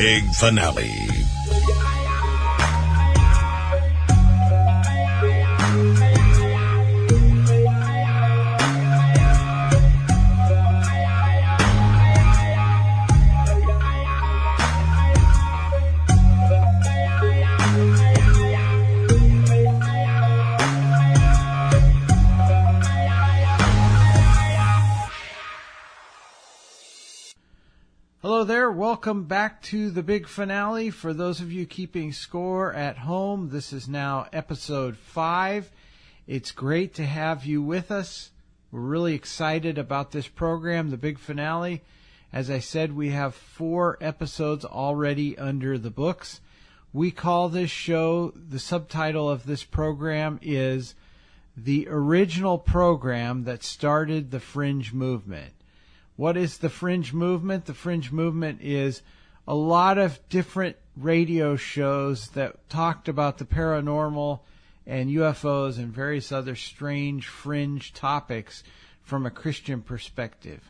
Big Finale. Hello there, welcome back to the Big Finale. For those of you keeping score at home, this is now episode 5. It's great to have you with us. We're really excited about this program, the Big Finale. As I said, we have 4 episodes already under the books. We call this show, the subtitle of this program is The Original Program That Started the Fringe Movement. What is the Fringe Movement? The Fringe Movement is a lot of different radio shows that talked about the paranormal and UFOs and various other strange fringe topics from a Christian perspective.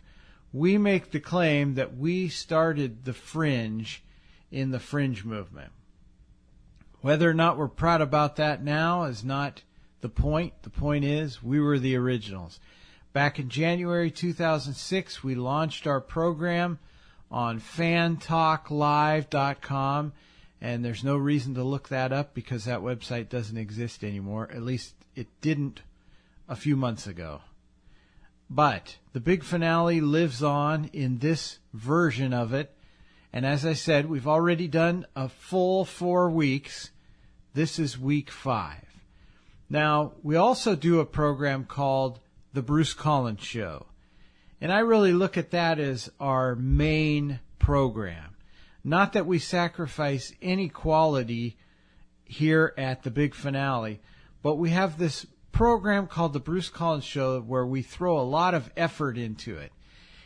We make the claim that we started the fringe in the Fringe Movement. Whether or not we're proud about that now is not the point. The point is we were the originals. Back in January 2006, we launched our program on fantalklive.com, and there's no reason to look that up because that website doesn't exist anymore. At least it didn't a few months ago. But the Big Finale lives on in this version of it, and as I said, we've already done a full 4 weeks. This is week 5. Now, we also do a program called The Bruce Collins Show. And I really look at that as our main program. Not that we sacrifice any quality here at the Big Finale, but we have this program called The Bruce Collins Show where we throw a lot of effort into it.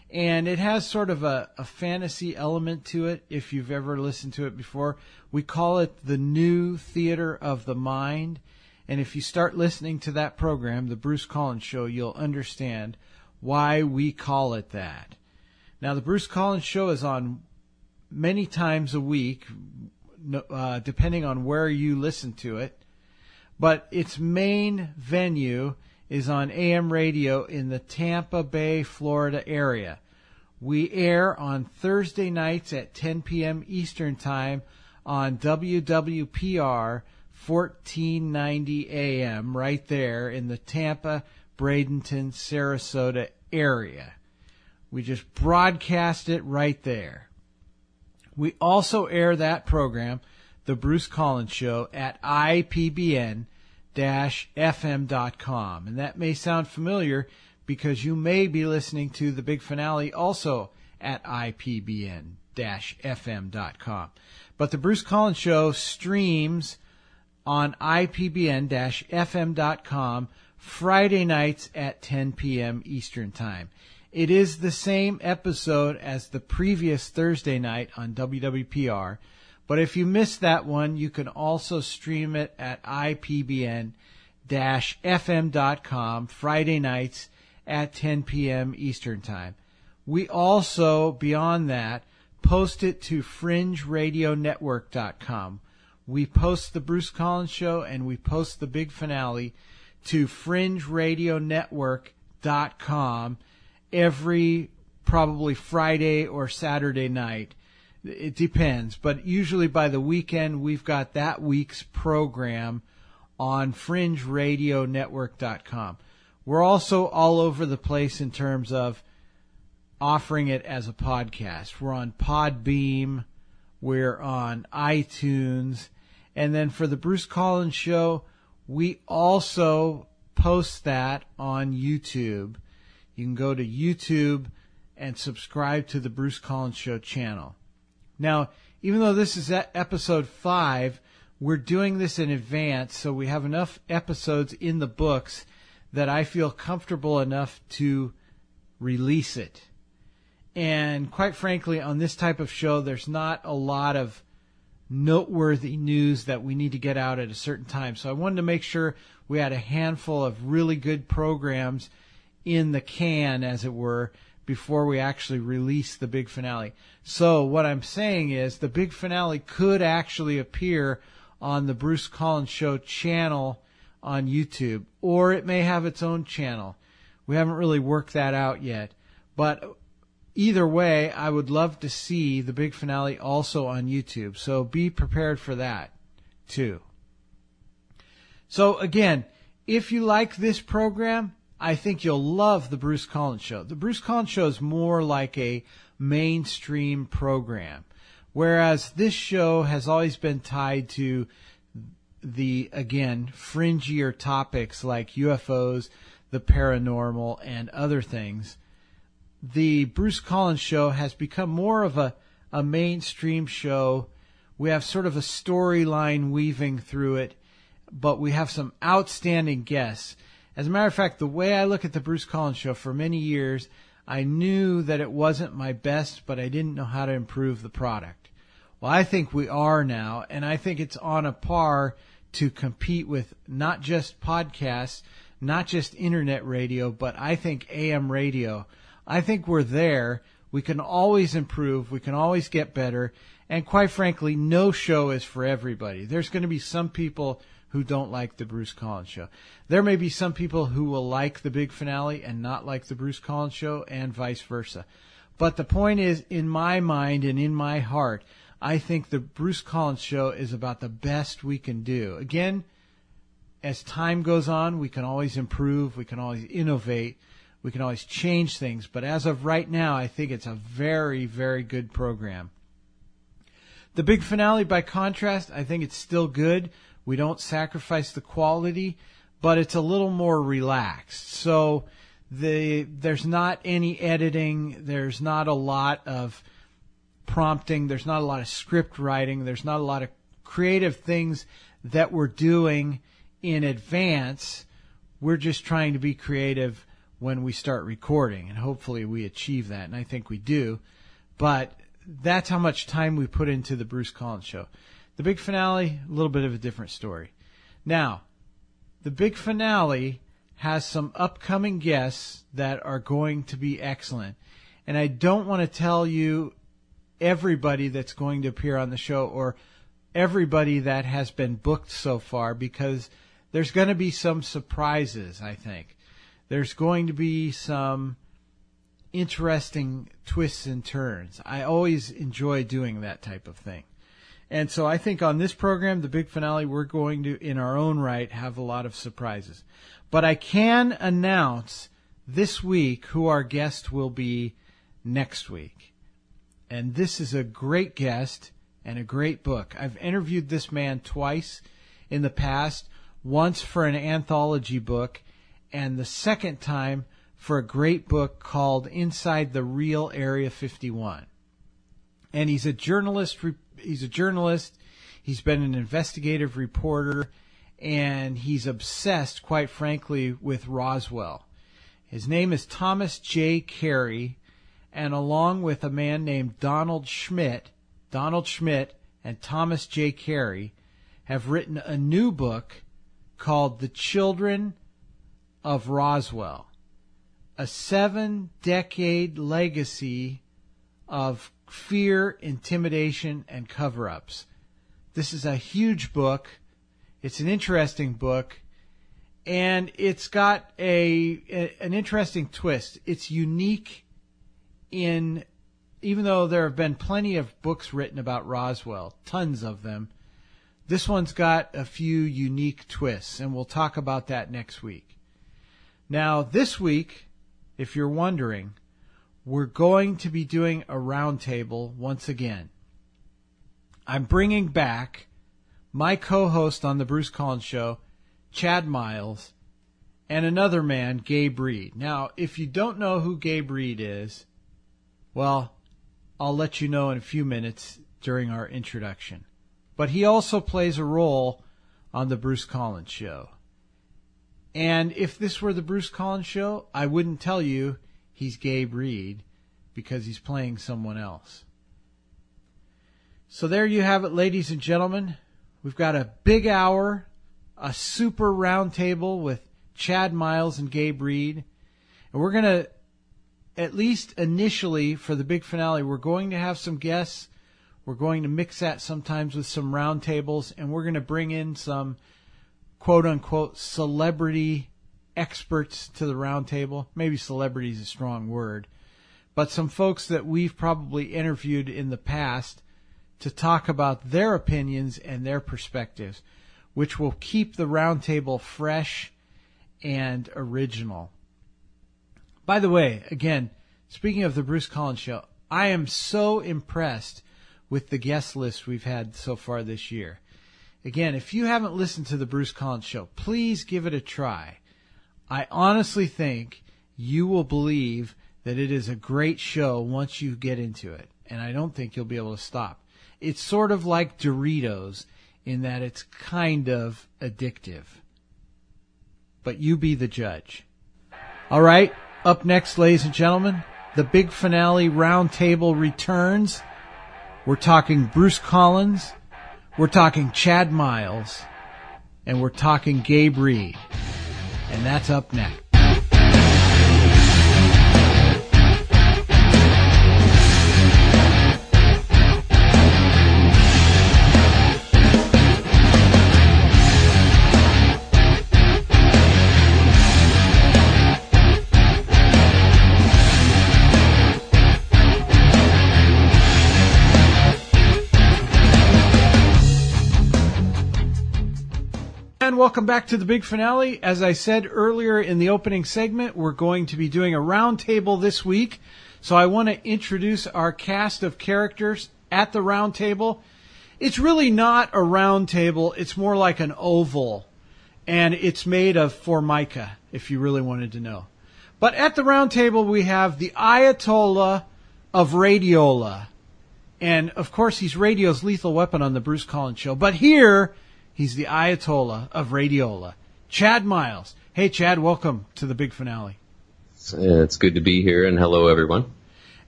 And it has sort of a fantasy element to it, if you've ever listened to it before. We call it the New Theater of the Mind. And if you start listening to that program, The Bruce Collins Show, you'll understand why we call it that. Now, The Bruce Collins Show is on many times a week, depending on where you listen to it. But its main venue is on AM radio in the Tampa Bay, Florida area. We air on Thursday nights at 10 p.m. Eastern Time on WWPR 1490 AM right there in the Tampa, Bradenton, Sarasota area. We just broadcast it right there. We also air that program, The Bruce Collins Show, at IPBN-FM.com. And that may sound familiar because you may be listening to the Big Finale also at IPBN-FM.com. But The Bruce Collins Show streams on IPBN-FM.com Friday nights at 10 p.m. Eastern Time. It is the same episode as the previous Thursday night on WWPR, but if you missed that one, you can also stream it at IPBN-FM.com Friday nights at 10 p.m. Eastern Time. We also, beyond that, post it to FringeRadioNetwork.com. We post the Bruce Collins Show and we post the Big Finale to FringeRadioNetwork.com every probably Friday or Saturday night. It depends, but usually by the weekend we've got that week's program on FringeRadioNetwork.com. We're also all over the place in terms of offering it as a podcast. We're on Podbeam, we're on iTunes, and then for the Bruce Collins Show, we also post that on YouTube. You can go to YouTube and subscribe to the Bruce Collins Show channel. Now, even though this is episode 5, we're doing this in advance, so we have enough episodes in the books that I feel comfortable enough to release it. And quite frankly, on this type of show, there's not a lot of noteworthy news that we need to get out at a certain time. So I wanted to make sure we had a handful of really good programs in the can, as it were, before we actually release the big finale. So what I'm saying is the big finale could actually appear on the Bruce Collins Show channel on YouTube, or it may have its own channel. We haven't really worked that out yet. But either way, I would love to see the big finale also on YouTube. So be prepared for that too. So again, if you like this program, I think you'll love the Bruce Collins Show. The Bruce Collins Show is more like a mainstream program, whereas this show has always been tied to the, again, fringier topics like UFOs, the paranormal, and other things. The Bruce Collins Show has become more of a mainstream show. We have sort of a storyline weaving through it, but we have some outstanding guests. As a matter of fact, the way I look at the Bruce Collins Show, for many years, I knew that it wasn't my best, but I didn't know how to improve the product. Well, I think we are now, and I think it's on a par to compete with not just podcasts, not just internet radio, but I think AM radio. I think we're there. We can always improve. We can always get better. And quite frankly, no show is for everybody. There's going to be some people who don't like the Bruce Collins Show. There may be some people who will like the big finale and not like the Bruce Collins Show, and vice versa. But the point is, in my mind and in my heart, I think the Bruce Collins Show is about the best we can do. Again, as time goes on, we can always improve, we can always innovate, we can always change things. But as of right now, I think it's a very, very good program. The big finale, by contrast, I think it's still good. We don't sacrifice the quality, but it's a little more relaxed. So there's not any editing. There's not a lot of prompting. There's not a lot of script writing. There's not a lot of creative things that we're doing in advance. We're just trying to be creative when we start recording, and hopefully we achieve that, and I think we do. But that's how much time we put into the Bruce Collins Show. The big finale, a little bit of a different story. Now, the big finale has some upcoming guests that are going to be excellent. And I don't want to tell you everybody that's going to appear on the show or everybody that has been booked so far, because there's going to be some surprises, I think. There's going to be some interesting twists and turns. I always enjoy doing that type of thing. And so I think on this program, the big finale, we're going to, in our own right, have a lot of surprises. But I can announce this week who our guest will be next week. And this is a great guest and a great book. I've interviewed this man twice in the past, once for an anthology book, and the second time for a great book called Inside the Real Area 51. And he's a journalist. He's been an investigative reporter, and he's obsessed, quite frankly, with Roswell. His name is Thomas J. Carey, and along with a man named Donald Schmidt and Thomas J. Carey have written a new book called The Children of Roswell, a 7-decade legacy of fear, intimidation, and cover-ups. This is a huge book. It's an interesting book, and it's got an interesting twist. It's unique in, even though there have been plenty of books written about Roswell, tons of them, this one's got a few unique twists, and we'll talk about that next week. Now, this week, if you're wondering, we're going to be doing a roundtable once again. I'm bringing back my co-host on the Bruce Collins Show, Chad Miles, and another man, Gabe Reed. Now, if you don't know who Gabe Reed is, well, I'll let you know in a few minutes during our introduction. But he also plays a role on the Bruce Collins Show. And if this were the Bruce Collins Show, I wouldn't tell you he's Gabe Reed, because he's playing someone else. So there you have it, ladies and gentlemen. We've got a big hour, a super roundtable with Chad Miles and Gabe Reed. And we're going to at least initially for the big finale, we're going to have some guests. We're going to mix that sometimes with some roundtables, and we're going to bring in some quote-unquote celebrity experts to the roundtable. Maybe celebrity is a strong word, but some folks that we've probably interviewed in the past to talk about their opinions and their perspectives, which will keep the roundtable fresh and original. By the way, again, speaking of the Bruce Collins Show, I am so impressed with the guest list we've had so far this year. Again, if you haven't listened to the Bruce Collins Show, please give it a try. I honestly think you will believe that it is a great show once you get into it, and I don't think you'll be able to stop. It's sort of like Doritos in that it's kind of addictive. But you be the judge. All right, up next, ladies and gentlemen, the Big Finale Roundtable returns. We're talking Bruce Collins, we're talking Chad Miles, and we're talking Gabe Reed. And that's up next. And welcome back to the Big Finale. As I said earlier in the opening segment, we're going to be doing a roundtable this week. So I want to introduce our cast of characters at the roundtable. It's really not a roundtable. It's more like an oval. And it's made of Formica, if you really wanted to know. But at the roundtable, we have the Ayatollah of Radiola. And, of course, he's radio's lethal weapon on the Bruce Collins Show. But here, he's the Ayatollah of Radiola, Chad Miles. Hey, Chad, welcome to the Big Finale. It's good to be here, and hello, everyone.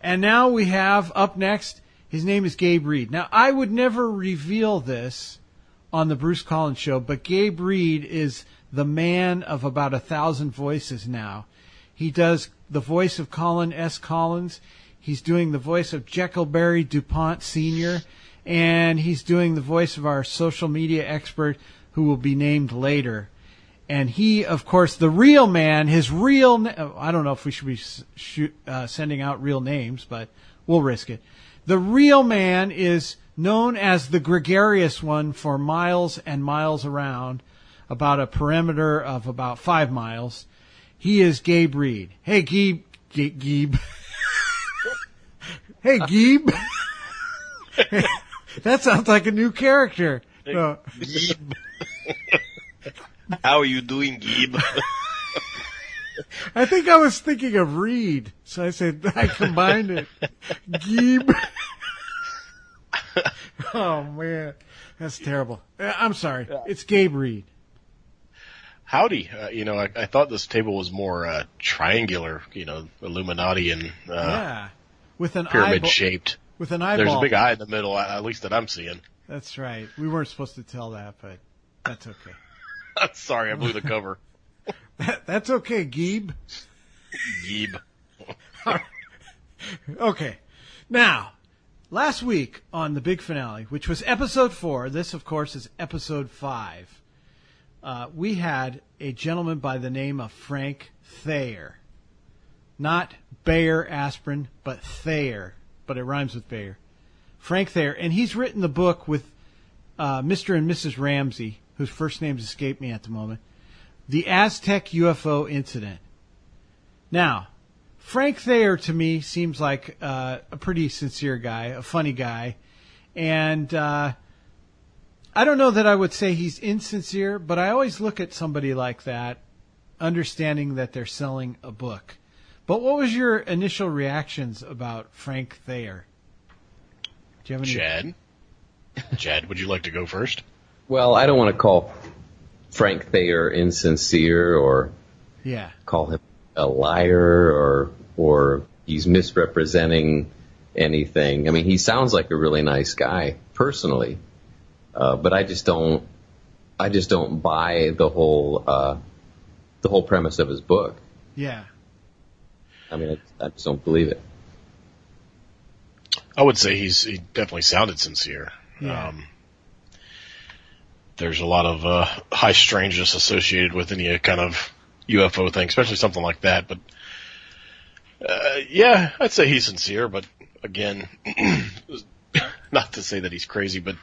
And now we have, up next, his name is Gabe Reed. Now, I would never reveal this on the Bruce Collins Show, but Gabe Reed is the man of about 1,000 voices now. He does the voice of Colin S. Collins. He's doing the voice of Jekyllberry DuPont Sr., and he's doing the voice of our social media expert who will be named later. And he, of course, the real man, his real I don't know if we should be sending out real names, but we'll risk it. The real man is known as the gregarious one for miles and miles around, about a perimeter of about 5 miles. He is Gabe Reed. Hey, Gabe. Hey, Gabe. That sounds like a new character. No. Gabe. How are you doing, Gabe? I think I was thinking of Reed, so I said I combined it. Gabe. Oh man, that's terrible. I'm sorry. It's Gabe Reed. Howdy. I thought this table was more triangular. Illuminati and yeah, with an pyramid shaped. With an eyeball. There's a big eye in the middle, at least that I'm seeing. That's right. We weren't supposed to tell that, but that's okay. Sorry, I blew the cover. That's okay, Gabe. Gabe. Okay. Now, last week on the Big Finale, which was episode 4, this, of course, is episode 5, we had a gentleman by the name of Frank Thayer. Not Bayer Aspirin, but Thayer. But it rhymes with Bayer. Frank Thayer. And he's written the book with Mr. and Mrs. Ramsey, whose first names escape me at the moment, The Aztec UFO Incident. Now, Frank Thayer to me seems like a pretty sincere guy, a funny guy. And I don't know that I would say he's insincere, but I always look at somebody like that, understanding that they're selling a book. But what was your initial reactions about Frank Thayer? Do you have any? Chad, would you like to go first? Well, I don't want to call Frank Thayer insincere or call him a liar or he's misrepresenting anything. I mean, he sounds like a really nice guy personally, but I just don't buy the whole premise of his book. Yeah. I mean, I just don't believe it. I would say he definitely sounded sincere. Yeah. There's a lot of high strangeness associated with any kind of UFO thing, especially something like that. But yeah, I'd say he's sincere. But again, not to say that he's crazy, but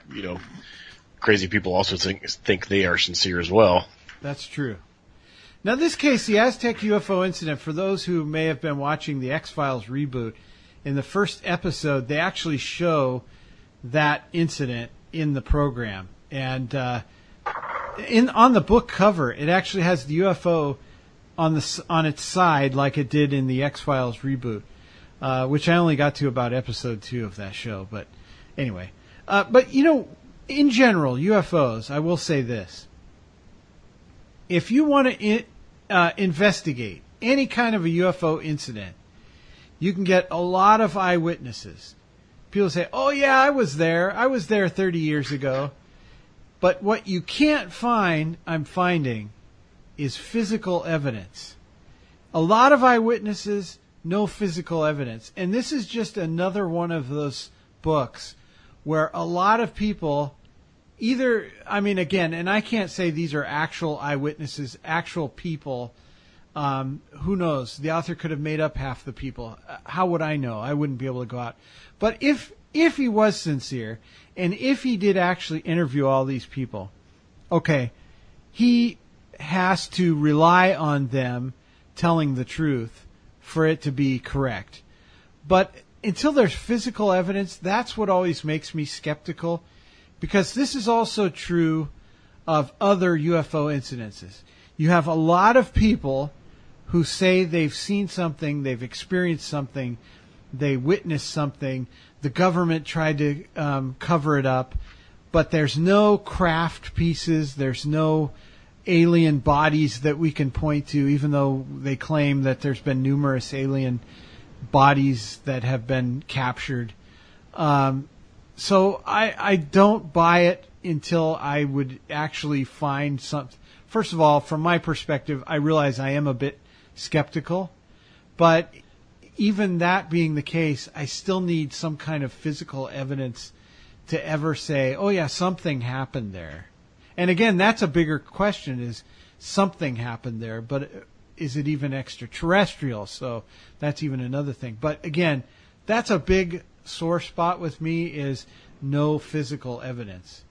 crazy people also think they are sincere as well. That's true. Now, this case, the Aztec UFO Incident, for those who may have been watching the X-Files reboot, in the first episode, they actually show that incident in the program. And on the book cover, it actually has the UFO on its side like it did in the X-Files reboot, which I only got to about episode 2 of that show. But anyway. But, in general, UFOs, I will say this. If you want to investigate any kind of a UFO incident, you can get a lot of eyewitnesses. People say, oh, yeah, I was there. I was there 30 years ago. But what you can't find, I'm finding, is physical evidence. A lot of eyewitnesses, no physical evidence. And this is just another one of those books where a lot of people again, and I can't say these are actual eyewitnesses, actual people. Who knows? The author could have made up half the people. How would I know? I wouldn't be able to go out. But if he was sincere, and if he did actually interview all these people, okay, he has to rely on them telling the truth for it to be correct. But until there's physical evidence, that's what always makes me skeptical, because this is also true of other UFO incidences. You have a lot of people who say they've seen something, they've experienced something, they witnessed something, the government tried to cover it up, but there's no craft pieces, there's no alien bodies that we can point to, even though they claim that there's been numerous alien bodies that have been captured. So I don't buy it until I would actually find something. First of all, from my perspective, I realize I am a bit skeptical, but even that being the case, I still need some kind of physical evidence to ever say, oh yeah, something happened there. And again, that's a bigger question, is something happened there, but is it even extraterrestrial? So that's even another thing. But again, that's a big sore spot with me, is no physical evidence.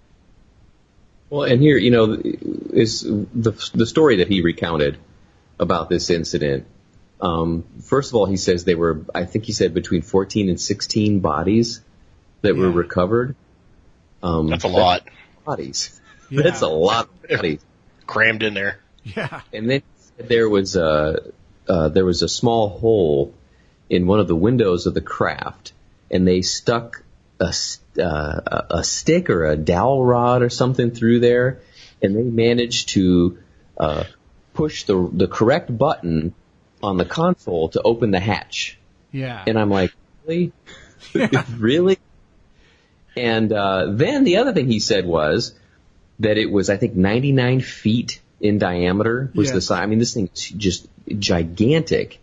Well, and here, is the story that he recounted about this incident. First of all, he says I think he said between 14 and 16 bodies that were recovered. That's a lot. Bodies. Yeah. That's a lot of bodies. Crammed in there. Yeah. And then there was a small hole in one of the windows of the craft, and they stuck a stick or a dowel rod or something through there, and they managed to push the correct button on the console to open the hatch. Yeah. And I'm like, really? Yeah. Really? And then the other thing he said was that it was, I think, 99 feet in diameter was the size. I mean, this thing's just gigantic.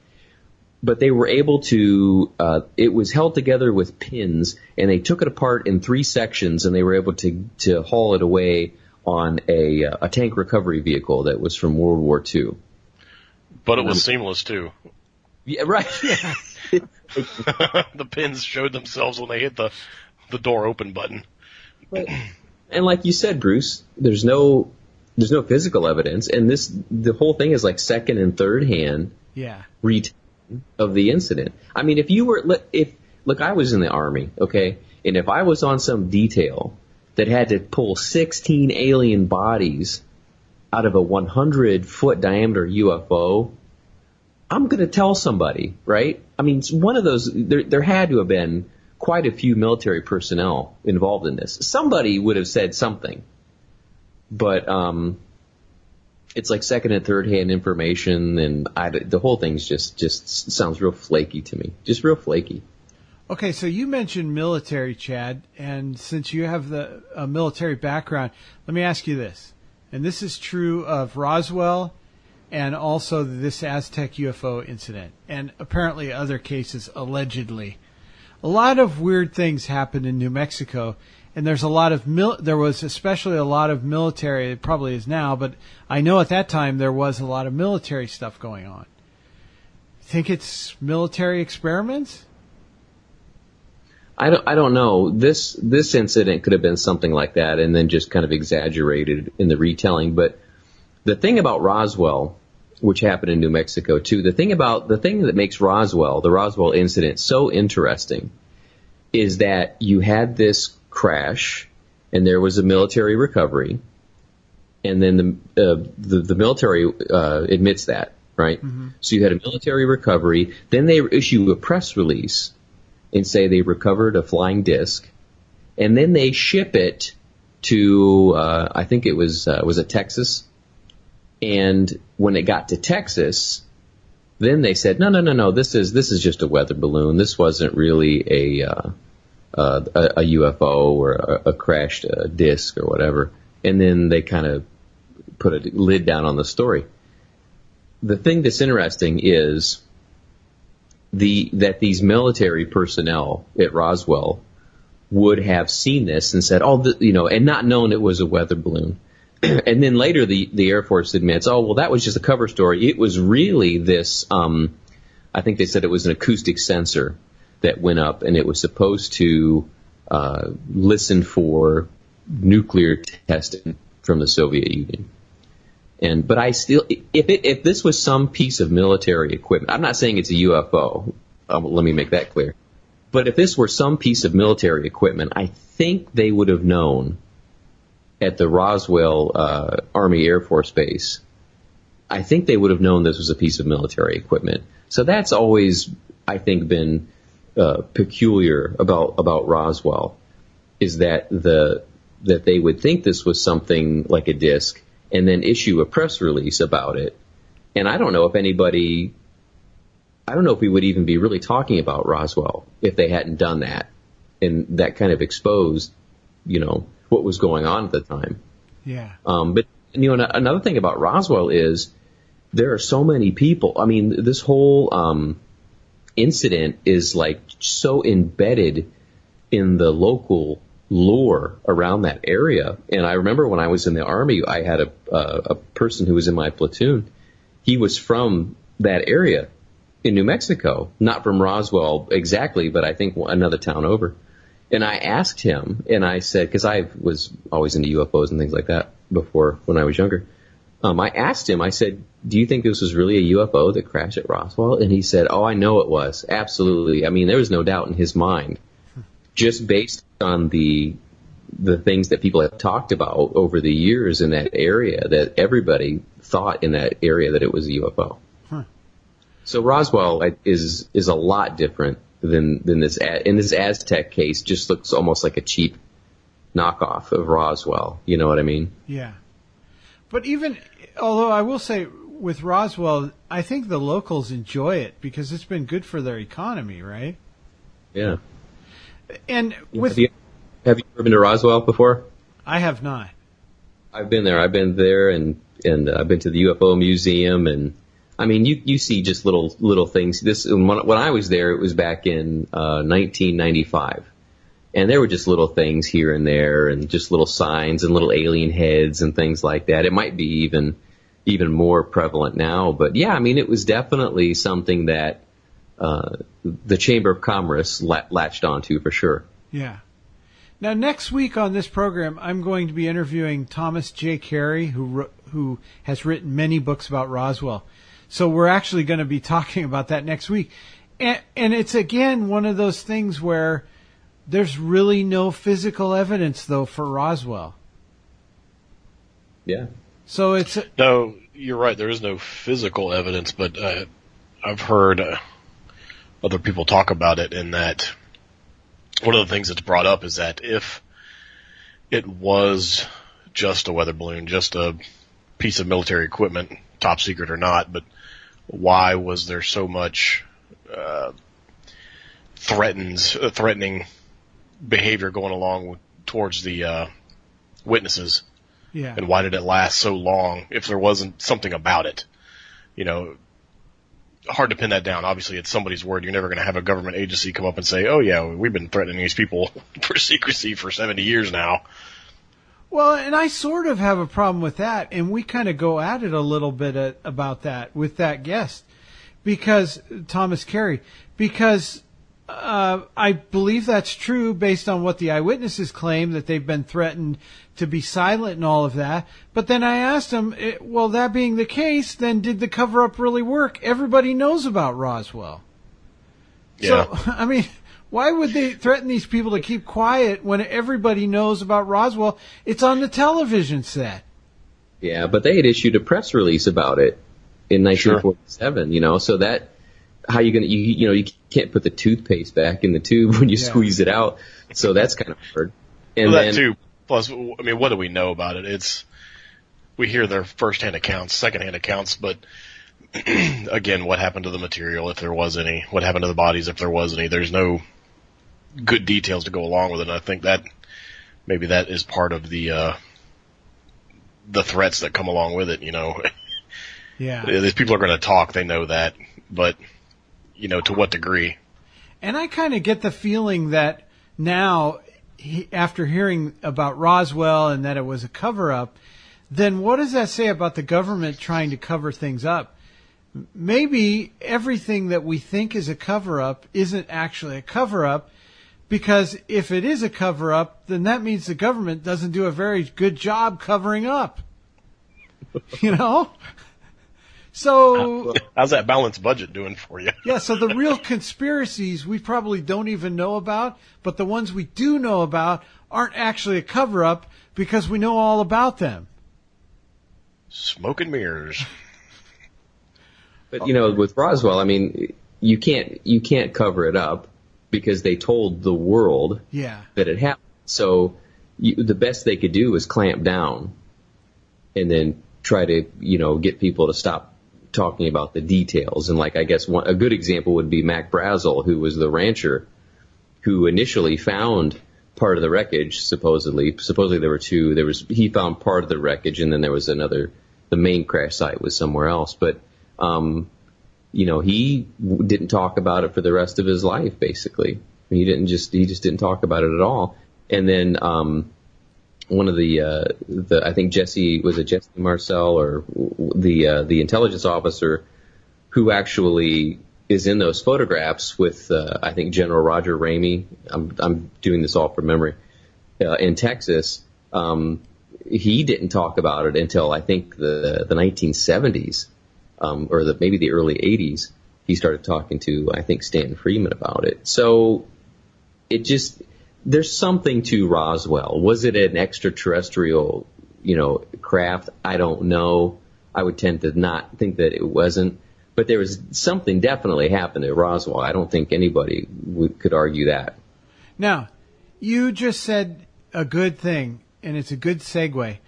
But they were able to, it was held together with pins, and they took it apart in 3 sections, and they were able to haul it away on a tank recovery vehicle that was from World War II. But it was seamless, too. Yeah, right. Yeah. The pins showed themselves when they hit the door open button. But, and like you said, Bruce, there's no physical evidence, and the whole thing is like second and third hand retelling of the incident. I mean, look, I was in the Army, okay, and if I was on some detail that had to pull 16 alien bodies out of a 100-foot diameter UFO, I'm going to tell somebody, right? I mean, one of those, there had to have been quite a few military personnel involved in this. Somebody would have said something, but it's like second and third hand information, and the whole thing's just sounds real flaky to me. Just real flaky. Okay, so you mentioned military, Chad, and since you have the military background, let me ask you this. And this is true of Roswell, and also this Aztec UFO incident, and apparently other cases allegedly. A lot of weird things happened in New Mexico, and there's a lot of there was especially a lot of military. It probably is now, but I know at that time there was a lot of military stuff going on. Think it's military experiments? I don't know. This incident could have been something like that, and then just kind of exaggerated in the retelling. But the thing about Roswell, which happened in New Mexico too, the thing that makes Roswell, the Roswell incident, so interesting, is that you had this crash, and there was a military recovery, and then the military admits that, right? Mm-hmm. So you had a military recovery. Then they issue a press release and say they recovered a flying disc, and then they ship it to I think it was it Texas? And when it got to Texas, then they said, no, this is just a weather balloon. This wasn't really a UFO or a crashed disc or whatever. And then they kind of put a lid down on the story. The thing that's interesting is that these military personnel at Roswell would have seen this and said, and not known it was a weather balloon. And then later the Air Force admits, that was just a cover story. It was really this, I think they said it was an acoustic sensor that went up, and it was supposed to listen for nuclear testing from the Soviet Union. But I still, if this was some piece of military equipment, I'm not saying it's a UFO. Let me make that clear. But if this were some piece of military equipment, I think they would have known at the Roswell Army Air Force Base. I think they would have known this was a piece of military equipment. So that's always, I think, been peculiar about Roswell, is that they would think this was something like a disc, and then issue a press release about it. And I don't know if we would even be really talking about Roswell if they hadn't done that, and that kind of exposed, what was going on at the time. Yeah. But another thing about Roswell is there are so many people. I mean, this whole incident is like so embedded in the local lore around that area. And I remember when I was in the Army, I had a person who was in my platoon. He was from that area in New Mexico, not from Roswell exactly, but I think another town over. And I asked him, and I said, because I was always into UFOs and things like that before, when I was younger. I asked him, I said, do you think this was really a UFO that crashed at Roswell? And he said, I know it was. Absolutely. I mean, there was no doubt in his mind, just based on the things that people have talked about over the years in that area, that everybody thought in that area that it was a UFO. Huh. So Roswell is a lot different than this. In this Aztec case, just looks almost like a cheap knockoff of Roswell. You know what I mean? Yeah. But although I will say with Roswell, I think the locals enjoy it because it's been good for their economy, right? Yeah. And have you ever been to Roswell before? I have not. I've been there. I've been there, and I've been to the UFO museum, and I mean, you see just little things. When I was there, it was back in 1995, and there were just little things here and there, and just little signs and little alien heads and things like that. It might be even more prevalent now, but yeah, I mean, it was definitely something that the Chamber of Commerce latched onto for sure. Yeah. Now, next week on this program, I'm going to be interviewing Thomas J. Carey, who has written many books about Roswell. So we're actually going to be talking about that next week. And it's, again, one of those things where there's really no physical evidence, though, for Roswell. Yeah. So it's... No, you're right. There is no physical evidence, but I've heard other people talk about it, in that one of the things that's brought up is that if it was just a weather balloon, just a piece of military equipment, top secret or not, but why was there so much threatening behavior going along towards the witnesses? Yeah. And why did it last so long if there wasn't something about it? hard to pin that down. Obviously, it's somebody's word. You're never going to have a government agency come up and say, "Oh yeah, we've been threatening these people for secrecy for 70 years now." Well, and I sort of have a problem with that, and we kind of go at it a little bit about that with that guest, because Thomas Carey, because I believe that's true based on what the eyewitnesses claim, that they've been threatened to be silent and all of that. But then I asked him, well, that being the case, then did the cover-up really work? Everybody knows about Roswell. Yeah. So, I mean, why would they threaten these people to keep quiet when everybody knows about Roswell? It's on the television set. Yeah, but they had issued a press release about it in 1947, Sure. So that, how you going to, you can't put the toothpaste back in the tube when you squeeze it out. So that's kind of hard. And well, that too. Plus, I mean, what do we know about it? We hear their first-hand accounts, second-hand accounts, but again, what happened to the material, if there was any? What happened to the bodies, if there was any? There's no good details to go along with it. And I think that maybe that is part of the threats that come along with it. Yeah. These people are going to talk. They know that, but to what degree? And I kind of get the feeling that now, after hearing about Roswell and that it was a cover-up, then what does that say about the government trying to cover things up? Maybe everything that we think is a cover-up isn't actually a cover-up, because if it is a cover-up, then that means the government doesn't do a very good job covering up. So how's that balanced budget doing for you? Yeah, so the real conspiracies we probably don't even know about, but the ones we do know about aren't actually a cover-up because we know all about them. Smoke and mirrors. But with Roswell, I mean, you can't cover it up because they told the world that it happened. So the best they could do was clamp down and then try to get people to stop talking about the details. And I guess a good example would be Mac Brazel, who was the rancher who initially found part of the wreckage. Supposedly there were two. He found part of the wreckage, and then there was another. The main crash site was somewhere else, but he didn't talk about it for the rest of his life. Basically, he just didn't talk about it at all. And then one of the I think Jesse Marcel, or the intelligence officer who actually is in those photographs with I think General Roger Ramey. I'm doing this all from memory. In Texas, he didn't talk about it until I think the 1970s, or maybe the early 80s. He started talking to, I think, Stanton Friedman about it. So there's something to Roswell. Was it an extraterrestrial, craft? I don't know. I would tend to not think that it wasn't. But there was something definitely happened at Roswell. I don't think anybody could argue that. Now, you just said a good thing, and it's a good segue.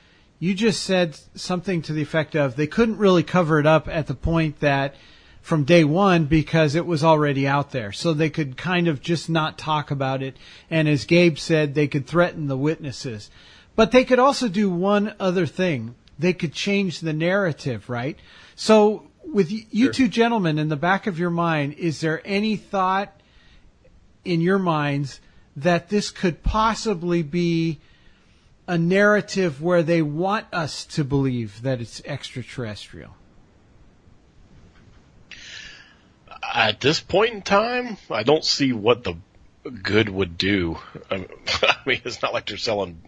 You just said something to the effect of they couldn't really cover it up at the point that from day one because it was already out there. So they could kind of just not talk about it. And as Gabe said, they could threaten the witnesses. But they could also do one other thing. They could change the narrative, right? So with you two gentlemen, in the back of your mind, is there any thought in your minds that this could possibly be a narrative where they want us to believe that it's extraterrestrial? At this point in time, I don't see what the good would do. I mean, it's not like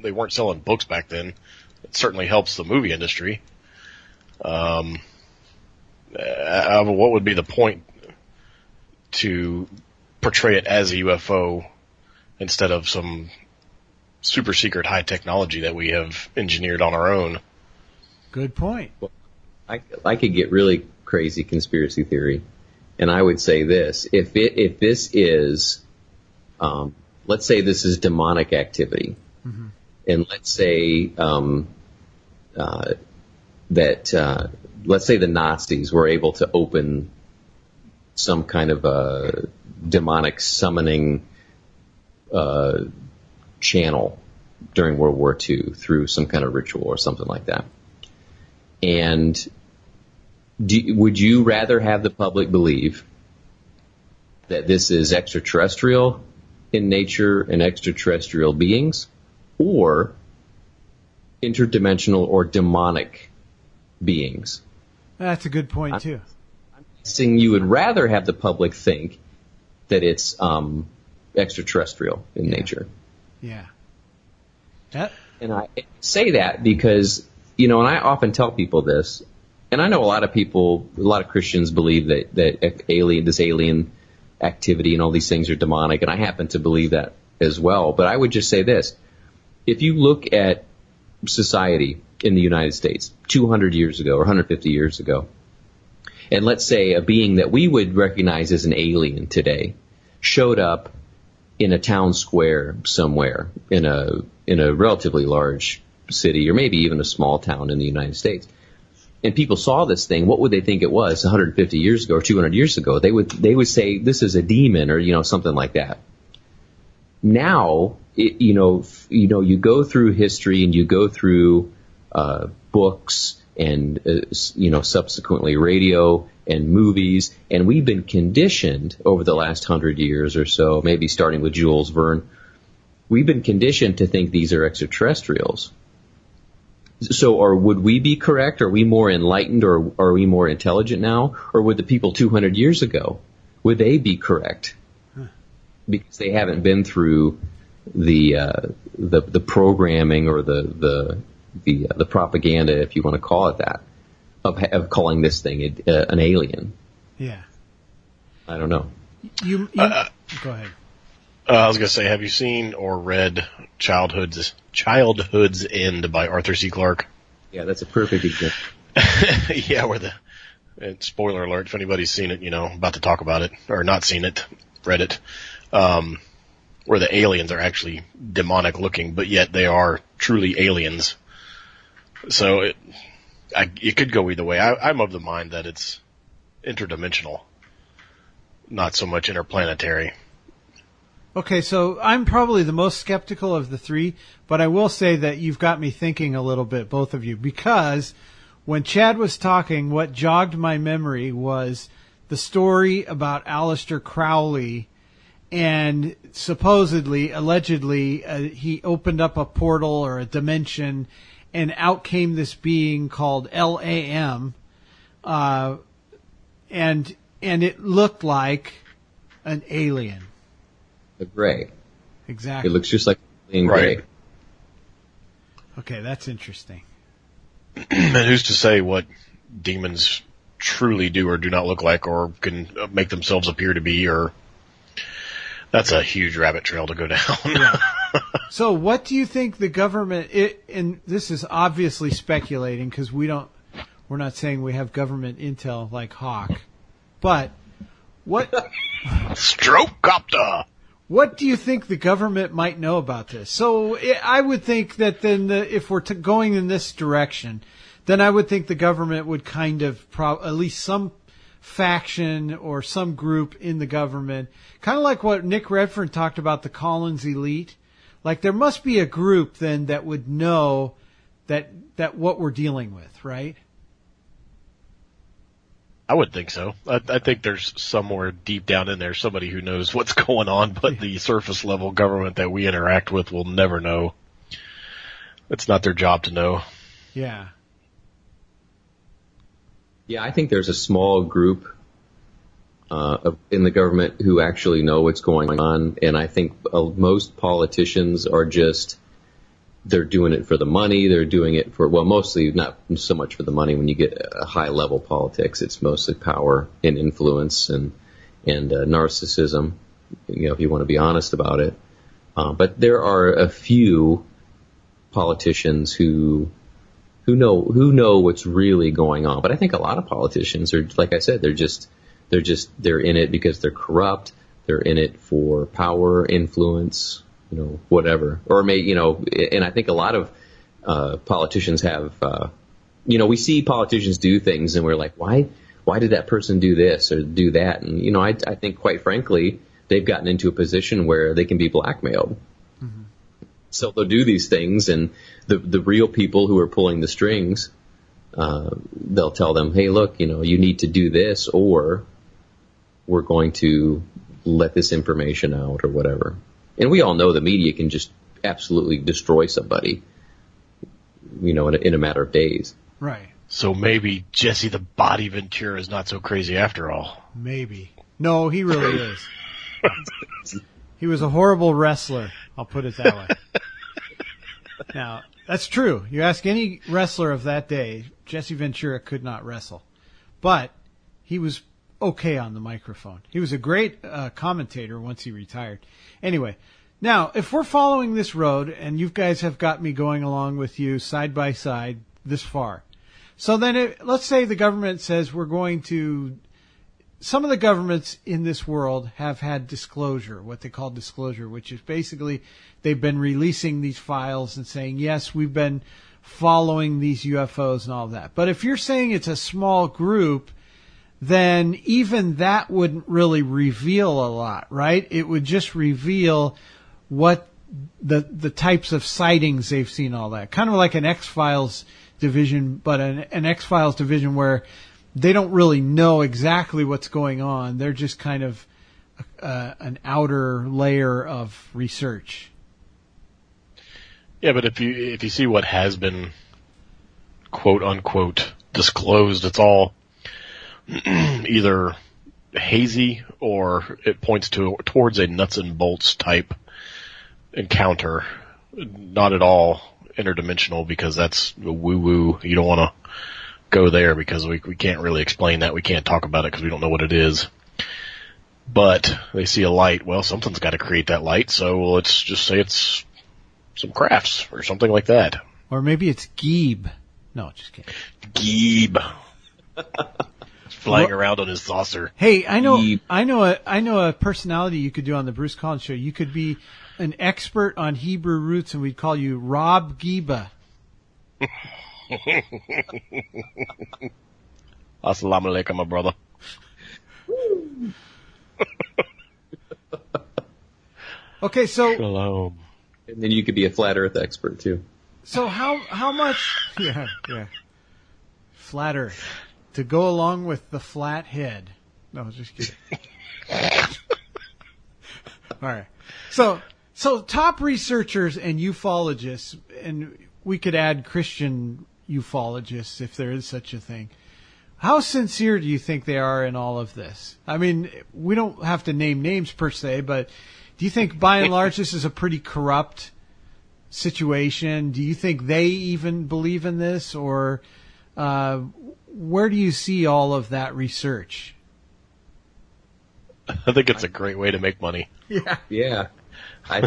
they weren't selling books back then. It certainly helps the movie industry. What would be the point to portray it as a UFO instead of some super secret high technology that we have engineered on our own? Good point. Well, I could get really crazy conspiracy theory, and I would say this: if this is, let's say this is demonic activity, mm-hmm. and let's say let's say the Nazis were able to open some kind of a demonic summoning channel during World War II through some kind of ritual or something like that. And would you rather have the public believe that this is extraterrestrial in nature and extraterrestrial beings, or interdimensional or demonic beings? That's a good point, too. I'm guessing you would rather have the public think that it's extraterrestrial in nature. Yeah. And I say that because, and I often tell people this, and I know a lot of Christians believe that this alien activity and all these things are demonic, and I happen to believe that as well. But I would just say this. If you look at society in the United States 200 years ago or 150 years ago, and let's say a being that we would recognize as an alien today showed up in a town square somewhere in a relatively large city, or maybe even a small town in the United States, and people saw this thing, what would they think it was 150 years ago or 200 years ago? They would say this is a demon, or something like that. Now, you go through history and you go through books and subsequently radio and movies, and we've been conditioned over the last 100 years or so, maybe starting with Jules Verne, we've been conditioned to think these are extraterrestrials. So, or would we be correct? Are we more enlightened, or are we more intelligent now? Or would the people 200 years ago, would they be correct? Because they haven't been through the programming or the propaganda, if you want to call it that, of calling this thing an alien. Yeah. I don't know. Go ahead. I was going to say, have you seen or read Childhood's End by Arthur C. Clarke? Yeah, that's a perfect example. Yeah, and spoiler alert, if anybody's seen it, about to talk about it, or not seen it, read it, where the aliens are actually demonic looking, but yet they are truly aliens. So it could go either way. I'm of the mind that it's interdimensional, not so much interplanetary. Okay, so I'm probably the most skeptical of the three, but I will say that you've got me thinking a little bit, both of you, because when Chad was talking, what jogged my memory was the story about Aleister Crowley, and allegedly, he opened up a portal or a dimension, and out came this being called LAM, and it looked like an alien. A gray. Exactly. It looks just like alien gray. Right. Okay, that's interesting. And who's to say what demons truly do or do not look like, or can make themselves appear to be, or... That's a huge rabbit trail to go down. Yeah. So what do you think the government, and this is obviously speculating because we're not saying we have government intel like Hawk, but what... Stroke copter! What do you think the government might know about this? So I would think that then if we're going in this direction, then I would think the government would kind of at least some faction or some group in the government, kind of like what Nick Redfern talked about, the Collins elite. Like there must be a group then that would know that what we're dealing with, right? I would think so. I think there's somewhere deep down in there somebody who knows what's going on, but the surface level government that we interact with will never know. It's not their job to know. Yeah. Yeah, I think there's a small group in the government who actually know what's going on, and I think most politicians are they're doing it for the money. They're doing it for, well, mostly not so much for the money. When you get a high level politics, it's mostly power and influence and narcissism, if you want to be honest about it. But there are a few politicians who know what's really going on. But I think a lot of politicians are, like I said, they're in it because they're corrupt. They're in it for power, influence, whatever. Or and I think a lot of politicians have, we see politicians do things and we're like, why did that person do this or do that? And, I think quite frankly, they've gotten into a position where they can be blackmailed. Mm-hmm. So they'll do these things, and the real people who are pulling the strings they'll tell them, hey, look, you need to do this, or we're going to let this information out or whatever. And we all know the media can just absolutely destroy somebody, in a matter of days. Right. So maybe Jesse the Body Ventura is not so crazy after all. Maybe. No, he really is. He was a horrible wrestler. I'll put it that way. Now, that's true. You ask any wrestler of that day, Jesse Ventura could not wrestle. But he was okay on the microphone. He was a great commentator once he retired. Anyway, now, if we're following this road, and you guys have got me going along with you side by side this far, so then let's say the government says we're going to... Some of the governments in this world have had disclosure, what they call disclosure, which is basically they've been releasing these files and saying, yes, we've been following these UFOs and all that. But if you're saying it's a small group, then even that wouldn't really reveal a lot, right? It would just reveal what the types of sightings they've seen, all that. Kind of like an X-Files division, but an X-Files division where they don't really know exactly what's going on. They're just kind of an outer layer of research. Yeah, but if you see what has been quote unquote disclosed, it's all either hazy or it points towards a nuts and bolts type encounter. Not at all interdimensional, because that's woo woo. You don't want to go there because we can't really explain that. We can't talk about it because we don't know what it is. But they see a light. Well, something's got to create that light, so let's just say it's some crafts or something like that. Or maybe it's Geeb. No, just kidding. Geeb. Flying around on his saucer. Hey, I know a personality you could do on the Bruce Collins Show. You could be an expert on Hebrew roots, and we'd call you Rob Geeba. Assalamu alaikum, my brother. Okay, so Shalom. And then you could be a flat Earth expert too. So how much? Yeah, flat Earth to go along with the flat head. No, just kidding. All right. So top researchers and ufologists, and we could add Christian ufologists if there is such a thing. How sincere do you think they are in all of this? I mean, we don't have to name names per se, but do you think by and large this is a pretty corrupt situation? Do you think they even believe in this, or where do you see all of that research? I think it's a great way to make money. Yeah. I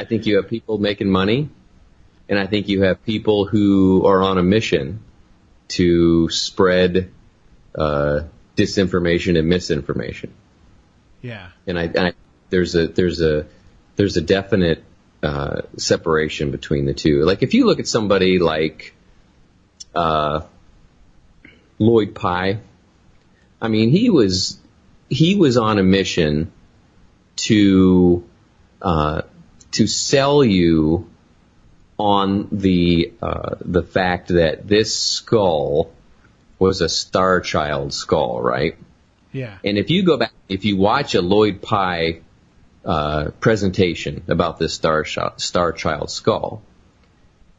think you have people making money. And I think you have people who are on a mission to spread disinformation and misinformation. Yeah. And there's a definite separation between the two. Like if you look at somebody like Lloyd Pye, I mean he was on a mission to sell you on the fact that this skull was a Star Child skull, right? Yeah. And if you go back, if you watch a Lloyd Pye presentation about this Star Child skull,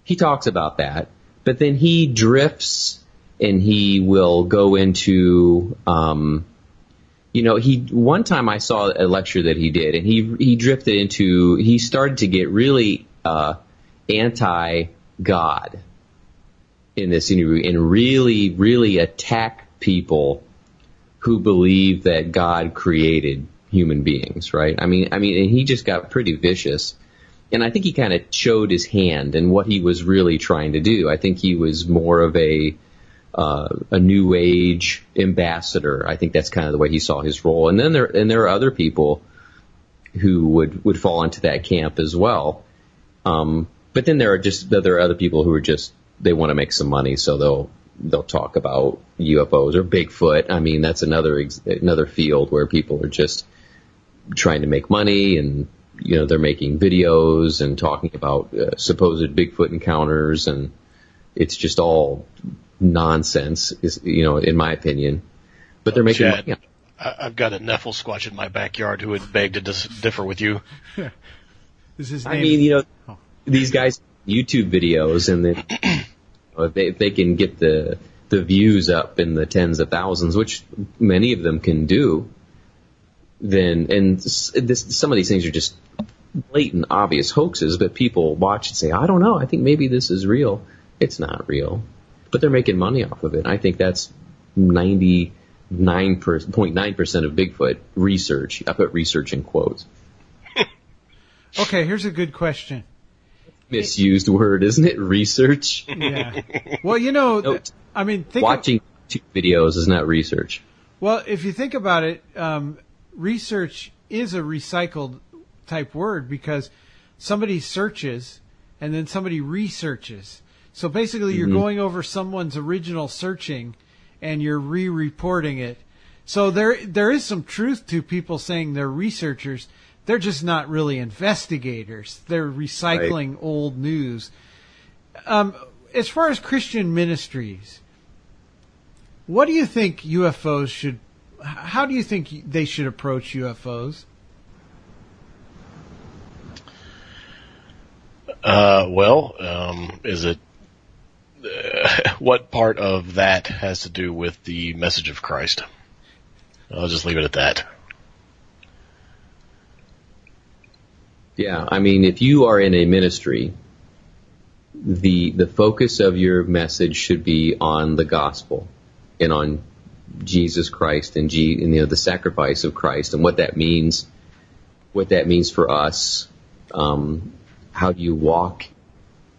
he talks about that, but then he drifts and he will go into, one time I saw a lecture that he did, and he drifted into, he started to get really anti-God in this interview and really, really attack people who believe that God created human beings, right? I mean, and he just got pretty vicious. And I think he kind of showed his hand and what he was really trying to do. I think he was more of a new age ambassador. I think that's kind of the way he saw his role. And then there are other people who would fall into that camp as well. But then there are other people who are just, they want to make some money, so they'll talk about UFOs or Bigfoot. I mean, that's another field where people are just trying to make money, and they're making videos and talking about supposed Bigfoot encounters, and it's just all nonsense, in my opinion. But they're making money. I've got a Nephil Squatch in my backyard who would beg to differ with you. Is his name? These guys YouTube videos, and then if they can get the views up in the tens of thousands, which many of them can do, then some of these things are just blatant, obvious hoaxes, but people watch and say, I don't know, I think maybe this is real. It's not real. But they're making money off of it. I think that's 99.9% of Bigfoot research. I put research in quotes. Okay, here's a good question. Misused word, isn't it? Research? Yeah. Well, watching YouTube videos is not research. Well, if you think about it, research is a recycled type word because somebody searches and then somebody researches. So basically you're going over someone's original searching and you're re-reporting it. So there is some truth to people saying they're researchers. They're just not really investigators. They're recycling old news. As far as Christian ministries, what do you think UFOs should, how do you think they should approach UFOs? Is it, what part of that has to do with the message of Christ? I'll just leave it at that. Yeah, I mean, if you are in a ministry, the focus of your message should be on the gospel and on Jesus Christ and the sacrifice of Christ and what that means for us. How do you walk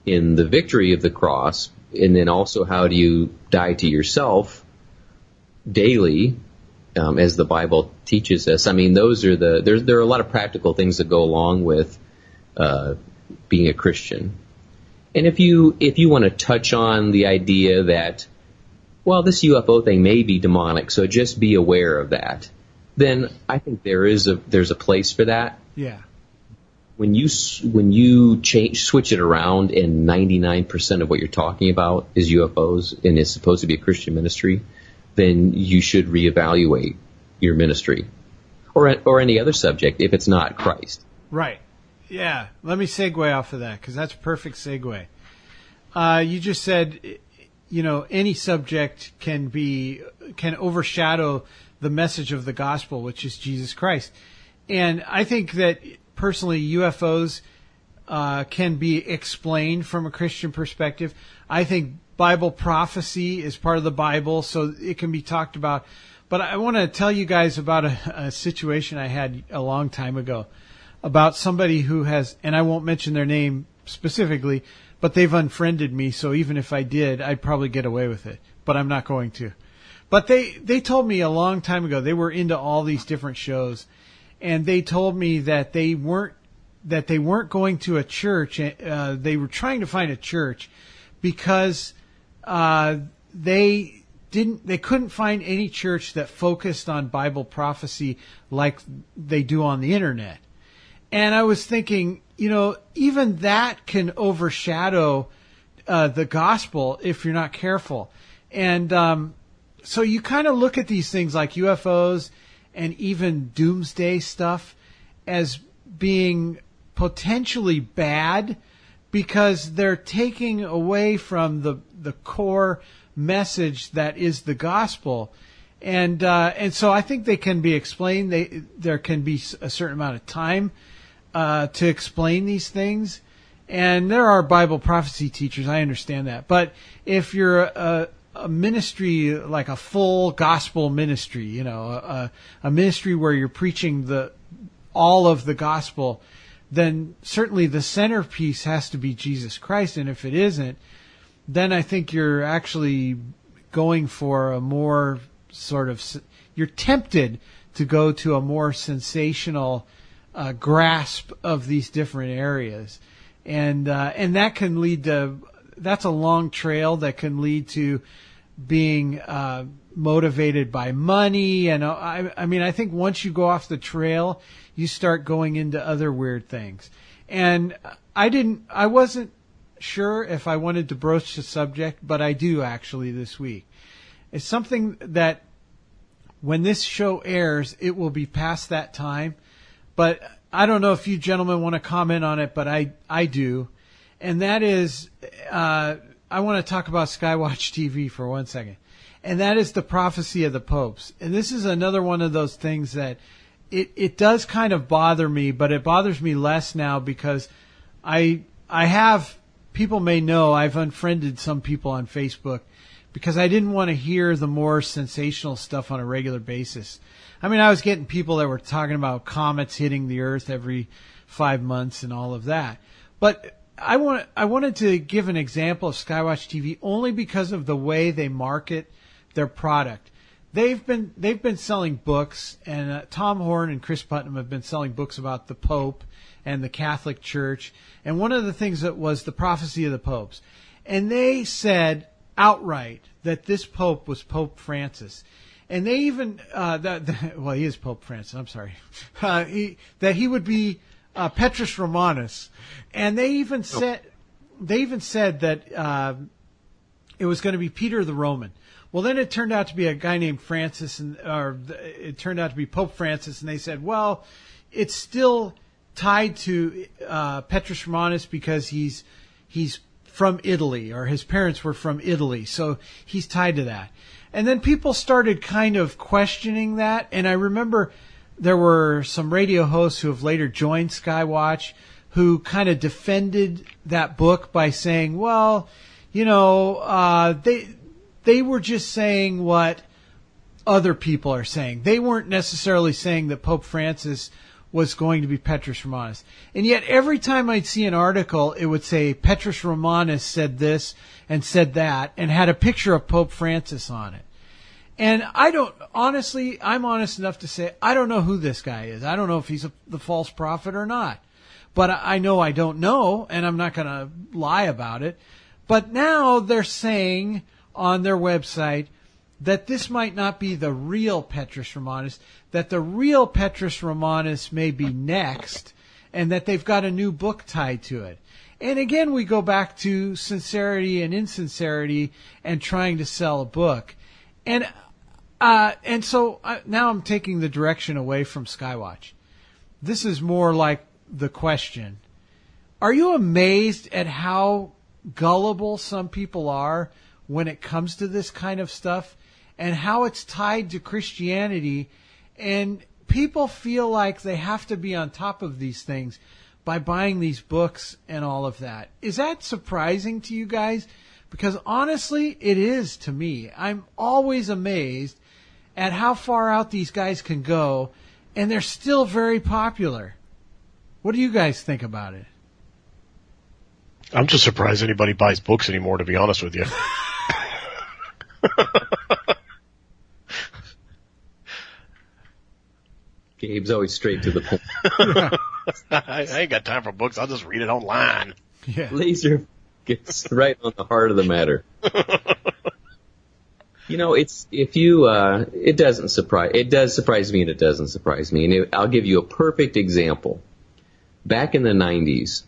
in the victory of the cross, and then also how do you die to yourself daily, as the Bible teaches us. I mean, those are there are a lot of practical things that go along with being a Christian. And if you want to touch on the idea that, well, this UFO thing may be demonic, so just be aware of that, then I think there's a place for that. Yeah. When you switch it around, and 99% of what you're talking about is UFOs and is supposed to be a Christian ministry, then you should reevaluate your ministry, or any other subject if it's not Christ. Right. Yeah. Let me segue off of that because that's a perfect segue. You just said, any subject can overshadow the message of the gospel, which is Jesus Christ. And I think that personally, UFOs can be explained from a Christian perspective. I think Bible prophecy is part of the Bible, so it can be talked about. But I want to tell you guys about a situation I had a long time ago about somebody who has, and I won't mention their name specifically, but they've unfriended me, so even if I did, I'd probably get away with it. But I'm not going to. But they told me a long time ago, they were into all these different shows, and they told me that they weren't going to a church. They were trying to find a church because they couldn't find any church that focused on Bible prophecy like they do on the internet. And I was thinking, even that can overshadow the gospel if you're not careful. And so you kind of look at these things like UFOs and even doomsday stuff as being potentially bad because they're taking away from the core message that is the gospel. And so I think they can be explained. There can be a certain amount of time to explain these things. And there are Bible prophecy teachers, I understand that. But if you're a ministry like a full gospel ministry, a ministry where you're preaching all of the gospel, then certainly the centerpiece has to be Jesus Christ. And if it isn't, then I think you're actually going for a more you're tempted to go to a more sensational grasp of these different areas. And that can lead to, that's a long trail that can lead to being motivated by money. And I think once you go off the trail, you start going into other weird things. And I wasn't sure if I wanted to broach the subject, but I do actually this week. It's something that when this show airs, it will be past that time. But I don't know if you gentlemen want to comment on it, but I do. And that is, I want to talk about Skywatch TV for 1 second. And that is the prophecy of the popes. And this is another one of those things that it does kind of bother me, but it bothers me less now because I have, people may know, I've unfriended some people on Facebook because I didn't want to hear the more sensational stuff on a regular basis. I mean, I was getting people that were talking about comets hitting the Earth every 5 months and all of that. But I wanted to give an example of Skywatch TV only because of the way they market their product. They've been selling books, and Tom Horn and Chris Putnam have been selling books about the Pope and the Catholic Church. And one of the things that was the prophecy of the popes. And they said outright that this Pope was Pope Francis. And they even, well, he is Pope Francis, I'm sorry. That he would be Petrus Romanus. And they even said that it was going to be Peter the Roman. Well, then it turned out to be a guy named Francis, or it turned out to be Pope Francis, and they said, well, it's still tied to Petrus Romanus because he's from Italy, or his parents were from Italy, so he's tied to that. And then people started kind of questioning that, and I remember there were some radio hosts who have later joined Skywatch who kind of defended that book by saying, well, you know, they were just saying what other people are saying. They weren't necessarily saying that Pope Francis was going to be Petrus Romanus. And yet every time I'd see an article, it would say Petrus Romanus said this and said that and had a picture of Pope Francis on it. And I'm honest enough to say I don't know who this guy is. I don't know if he's the false prophet or not. But I know I don't know, and I'm not going to lie about it. But now they're saying on their website that this might not be the real Petrus Romanus, that the real Petrus Romanus may be next, and that they've got a new book tied to it. And again, we go back to sincerity and insincerity and trying to sell a book. And so now I'm taking the direction away from Skywatch. This is more like the question. Are you amazed at how gullible some people are when it comes to this kind of stuff and how it's tied to Christianity? And people feel like they have to be on top of these things by buying these books and all of that. Is that surprising to you guys? Because honestly, it is to me. I'm always amazed at how far out these guys can go, and they're still very popular. What do you guys think about it? I'm just surprised anybody buys books anymore, to be honest with you. Gabe's always straight to the point. I ain't got time for books. I'll just read it online. Yeah. Laser gets right on the heart of the matter. You know, it does surprise me, and it doesn't surprise me. And I'll give you a perfect example. Back in the 90s,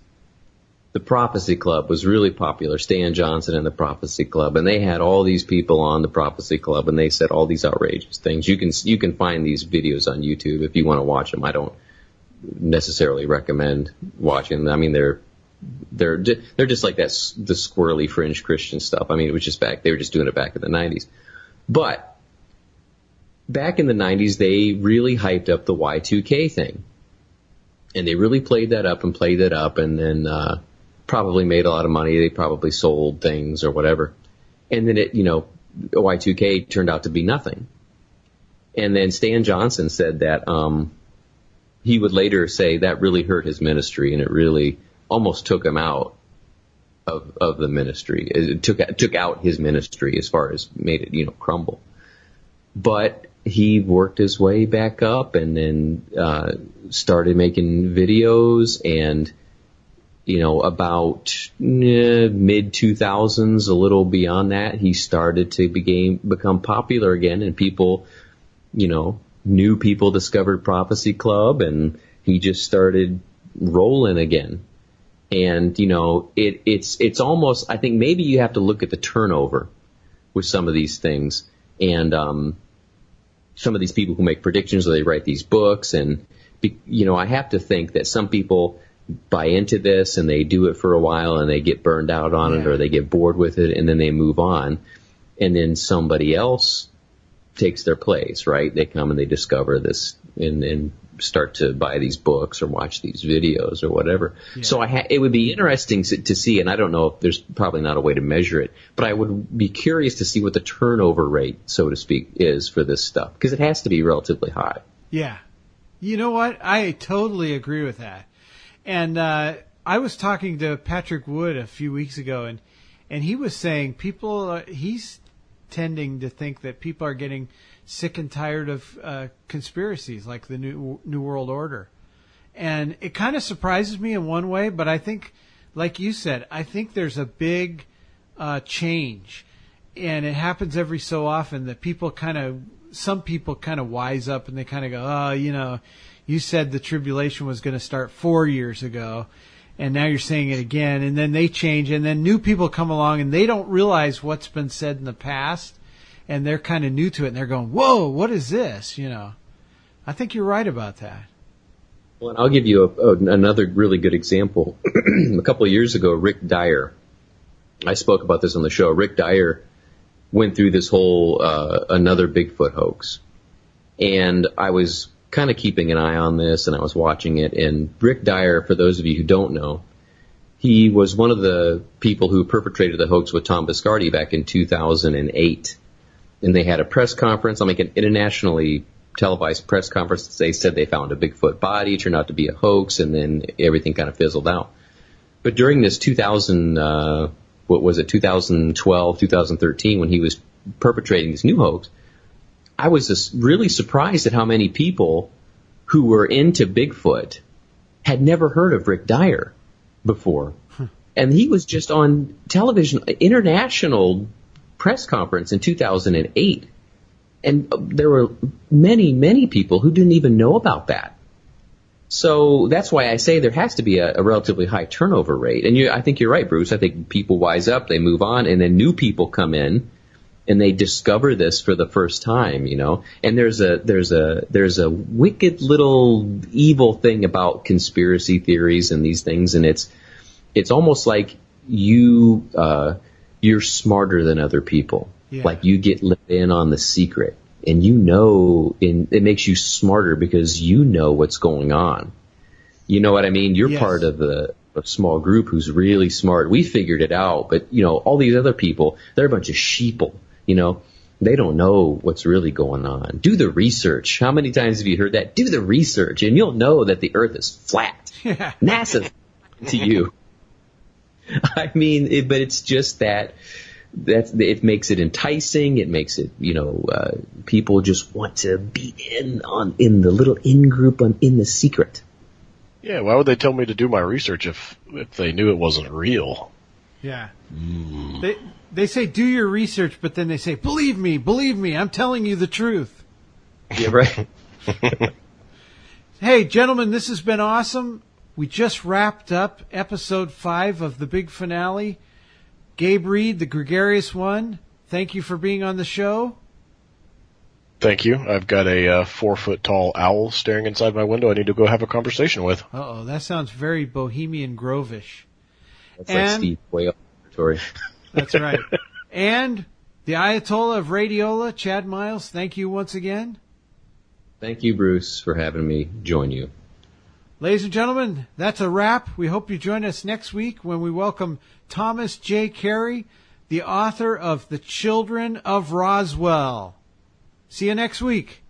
the Prophecy Club was really popular. Stan Johnson and the Prophecy Club, and they had all these people on the Prophecy Club, and they said all these outrageous things. You can find these videos on YouTube if you want to watch them. I don't necessarily recommend watching them. I mean, they're just like that, the squirrely fringe Christian stuff. I mean, it was just they were just doing it back in the 90s. But back in the 90s, they really hyped up the Y2K thing. And they really played that up, and then probably made a lot of money. They probably sold things or whatever. And then Y2K turned out to be nothing. And then Stan Johnson said that he would later say that really hurt his ministry, and it really almost took him out of the ministry. It took out his ministry as far as made it, crumble. But he worked his way back up, and then started making videos, and about mid 2000s, a little beyond that, he started to become popular again, and people, new people discovered Prophecy Club, and he just started rolling again. And, you know, it's almost, I think maybe you have to look at the turnover with some of these things. And some of these people who make predictions or they write these books. And, you know, I have to think that some people buy into this and they do it for a while and they get burned out on it, or they get bored with it and then they move on. And then somebody else takes their place, right? They come and they discover this and start to buy these books or watch these videos or whatever. Yeah. So it would be interesting to see, and I don't know if there's probably not a way to measure it, but I would be curious to see what the turnover rate, so to speak, is for this stuff, because it has to be relatively high. Yeah. You know what? I totally agree with that. And I was talking to Patrick Wood a few weeks ago, and he was saying he's tending to think that people are getting sick and tired of conspiracies like the New World Order. And it kind of surprises me in one way, but I think, like you said, I think there's a big change. And it happens every so often that some people kind of wise up and they kind of go, oh, you know, you said the tribulation was going to start 4 years ago, and now you're saying it again. And then they change, and then new people come along, and they don't realize what's been said in the past, and they're kind of new to it, and they're going, whoa, what is this? You know, I think you're right about that. Well, and I'll give you another really good example. A couple of years ago, Rick Dyer, I spoke about this on the show. Rick Dyer went through this whole another Bigfoot hoax, and I was kind of keeping an eye on this, and I was watching it. And Rick Dyer, for those of you who don't know, he was one of the people who perpetrated the hoax with Tom Biscardi back in 2008. And they had a press conference, like an internationally televised press conference. They said they found a Bigfoot body. It turned out to be a hoax, and then everything kind of fizzled out. But during this 2012, 2013, when he was perpetrating this new hoax, I was just really surprised at how many people who were into Bigfoot had never heard of Rick Dyer before. And he was just on television, international press conference in 2008. And there were many, many people who didn't even know about that. So that's why I say there has to be a relatively high turnover rate. And I think you're right, Bruce. I think people wise up, they move on, and then new people come in and they discover this for the first time, you know. And there's a wicked little evil thing about conspiracy theories and these things, and it's almost like you're smarter than other people. Yeah. Like you get let in on the secret, and it makes you smarter because you know what's going on. You know what I mean? You're part of a small group who's really smart. We figured it out, but you know, all these other people, they're a bunch of sheeple. You know, they don't know what's really going on. Do the research. How many times have you heard that? Do the research, and you'll know that the Earth is flat. Yeah. NASA's to you. I mean, but it's just that it makes it enticing. It makes it, you know, people just want to be in the little in group in the secret. Yeah, why would they tell me to do my research if they knew it wasn't real? Yeah. They say do your research, but then they say, believe me, I'm telling you the truth. Yeah, right. Hey, gentlemen, this has been awesome. We just wrapped up episode 5 of the big finale. Gabe Reed, the gregarious one, thank you for being on the show. Thank you. I've got a 4-foot-tall owl staring inside my window I need to go have a conversation with. Uh-oh, that sounds very Bohemian Grove-ish. That's like Steve Quayle territory. That's right. And the Ayatollah of Radiola, Chad Miles, thank you once again. Thank you, Bruce, for having me join you. Ladies and gentlemen, that's a wrap. We hope you join us next week when we welcome Thomas J. Carey, the author of The Children of Roswell. See you next week.